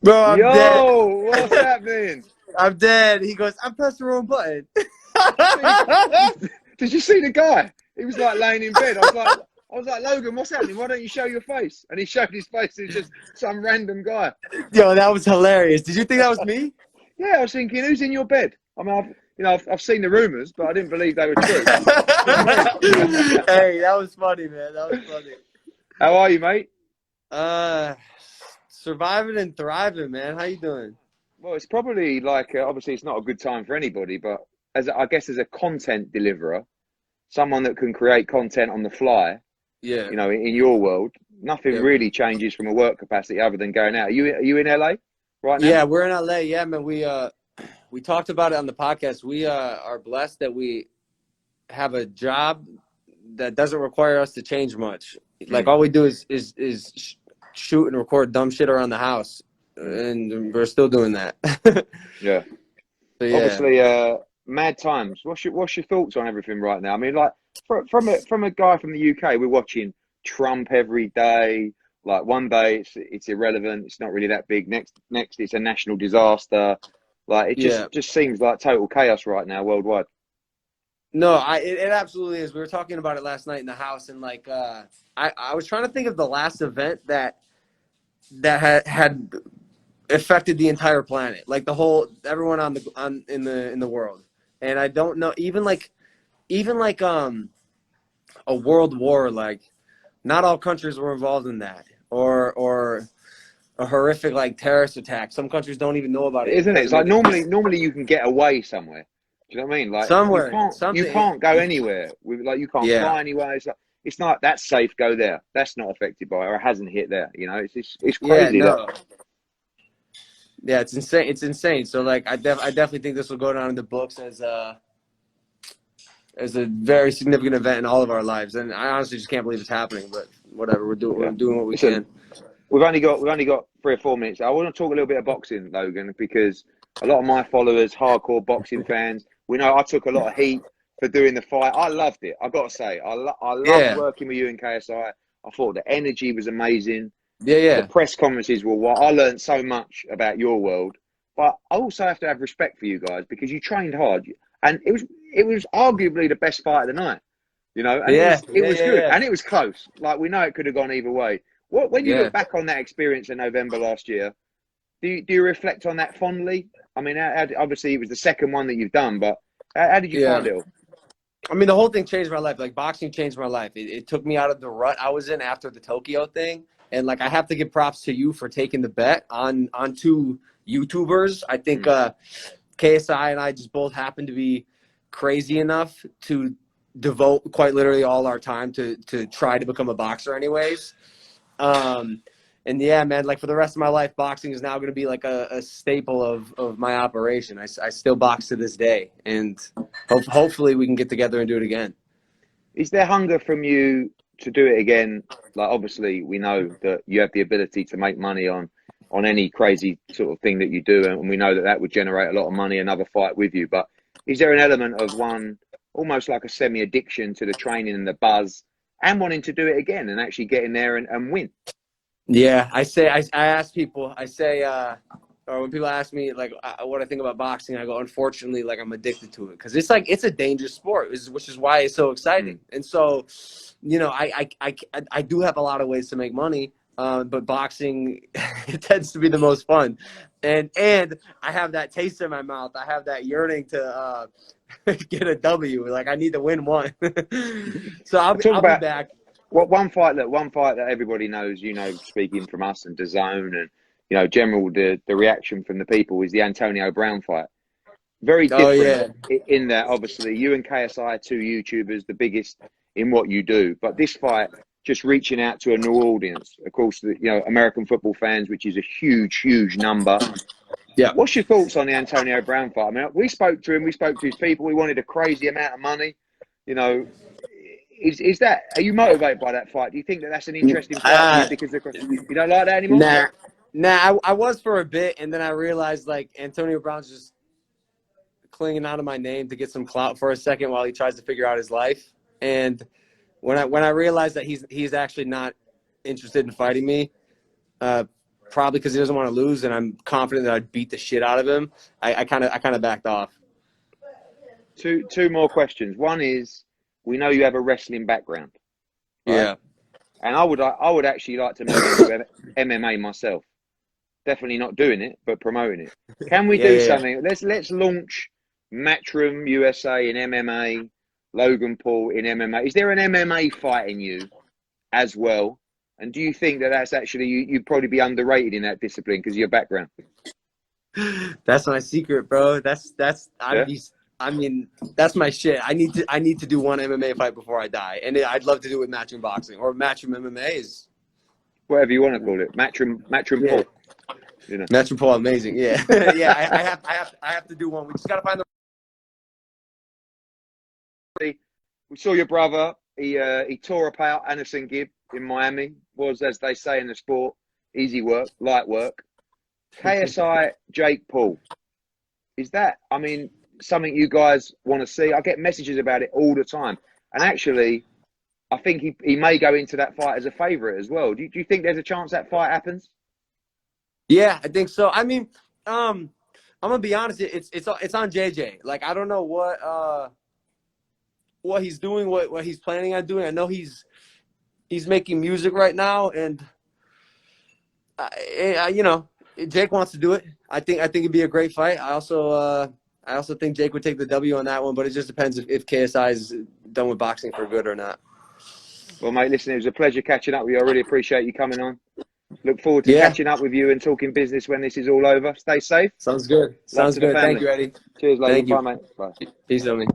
Bro, I'm dead. Yo, what's happening? I'm dead. He goes, I pressed the wrong button. Did did you see the guy? He was like laying in bed. I was like, Logan, what's happening? Why don't you show your face? And he showed his face. It was just some random guy. Yo, that was hilarious. Did you think that was me? Yeah, I was thinking, who's in your bed? I mean, I've seen the rumors, but I didn't believe they were true. Hey, that was funny, man. That was funny. How are you, mate? Uh, Surviving and thriving, man. How you doing? Well, it's probably like obviously it's not a good time for anybody, but I guess as a content deliverer, someone that can create content on the fly, Yeah. in your world, nothing Yeah. really changes from a work capacity other than going out. Are you in LA right now? Yeah, we're in LA. Yeah, man. We talked about it on the podcast. We are blessed that we have a job that doesn't require us to change much. Like all we do is shoot and record dumb shit around the house, and we're still doing that. Yeah. So yeah, Obviously, mad times. What's your thoughts on everything right now? I mean, like from a guy from the UK, we're watching Trump every day. Like one day it's irrelevant, it's not really that big. Next it's a national disaster. Like it yeah. just seems like total chaos right now worldwide. No, it absolutely is. We were talking about it last night in the house, and like I was trying to think of the last event that had affected the entire planet, like everyone in the world. And I don't know, even like a world war, like not all countries were involved in that, or a horrific like terrorist attack. Some countries don't even know about it. It Isn't it? It's doesn't like make a normally you can get away somewhere. Do you know what I mean? Like you somewhere something. can't go anywhere. Like you can't Yeah, fly anywhere. It's not that's safe. Go there. That's not affected by it, or it hasn't hit there. It's yeah, crazy that. no, yeah, it's insane. It's insane. So like, I definitely think this will go down in the books as a very significant event in all of our lives. And I honestly just can't believe it's happening. But whatever, we're Yeah. doing what we Listen, can. we've only got 3 or 4 minutes. I want to talk a little bit of boxing, Logan, because a lot of my followers, hardcore boxing fans, we know I took a lot of heat for doing the fight. I loved it. I got to say, I loved Yeah, working with you in KSI. I thought the energy was amazing. yeah, The yeah, press conferences were what I learned so much about your world. But I also have to have respect for you guys because you trained hard, and it was arguably the best fight of the night. And it yeah, was it yeah, was yeah, good yeah, and it was close. Like we know it could have gone either way. When you yeah. look back on that experience in November last year, do you reflect on that fondly? I mean, obviously it was the second one that you've done, but how did you Yeah. find it all? I mean, the whole thing changed my life. Like boxing changed my life. It took me out of the rut I was in after the Tokyo thing. And like, I have to give props to you for taking the bet on two YouTubers. I think Mm. KSI and I just both happened to be crazy enough to devote quite literally all our time to try to become a boxer anyways. Um, and yeah, man, like for the rest of my life, boxing is now going to be like a staple of my operation. I still box to this day, and hopefully we can get together and do it again. Is there hunger from you to do it again? Like obviously we know that you have the ability to make money on any crazy sort of thing that you do, and we know that that would generate a lot of money, another fight with you. But is there an element of one almost like a semi-addiction to the training and the buzz and wanting to do it again and actually get in there and win? Yeah, I ask people, or when people ask me like what I think about boxing, I go, unfortunately, like I'm addicted to it because it's a dangerous sport, which is why it's so exciting. Mm. And so, I do have a lot of ways to make money, but boxing it tends to be the most fun, and I have that taste in my mouth. I have that yearning to get a W. Like I need to win one, so Talk I'll be about back. one fight that everybody knows, speaking from us and DAZN and general the reaction from the people is the Antonio Brown fight. Very Oh different yeah, in that obviously you and KSI are two YouTubers, the biggest in what you do. But this fight just reaching out to a new audience, of course, American football fans, which is a huge, huge number. yeah. What's your thoughts on the Antonio Brown fight? I mean, we spoke to him, we spoke to his people. We wanted a crazy amount of money. You know, are you motivated by that fight? Do you think that that's an interesting fight for you Uh, because you don't like that anymore? nah, I was for a bit, and then I realized like Antonio Brown's just clinging out of my name to get some clout for a second while he tries to figure out his life. And when I realized that he's actually not interested in fighting me, uh, probably because he doesn't want to lose, and I'm confident that I'd beat the shit out of him. I kind of backed off. Two more questions. One is, we know you have a wrestling background, right? Yeah. And I would actually like to move into MMA myself. Definitely not doing it, but promoting it. Can we do something? Let's launch Matchroom USA in MMA, Logan Paul in MMA. Is there an MMA fight in you as well? And do you think that that's actually, you'd probably be underrated in that discipline because of your background? That's my secret, bro. Yeah? I mean, that's my shit. I need to do one MMA fight before I die, and I'd love to do it with Matchroom Boxing or Matchroom MMA is Whatever you want to call it. Matchroom Paul. You know. Matchroom Paul, amazing. Yeah, yeah. I have to do one. We just gotta find the. We saw your brother. He tore apart Anderson Gibb in Miami. Was, as they say in the sport, easy work, light work. KSI Jake Paul. Is that, I mean, something you guys want to see? I get messages about it all the time. And actually, I think he may go into that fight as a favourite as well. Do you think there's a chance that fight happens? Yeah, I think so. I mean, I'm gonna be honest. It's on JJ. Like, I don't know what he's doing, what he's planning on doing. I know he's making music right now, and you know, Jake wants to do it. I think it'd be a great fight. I also think Jake would take the W on that one, but it just depends if KSI is done with boxing for good or not. Well, mate, listen, it was a pleasure catching up with you. I really appreciate you coming on. Look forward to catching up with you and talking business when this is all over. Stay safe. Sounds good. Sounds good. Thank you, Eddie. Cheers, Logan. Bye, mate. Bye. Peace, homie.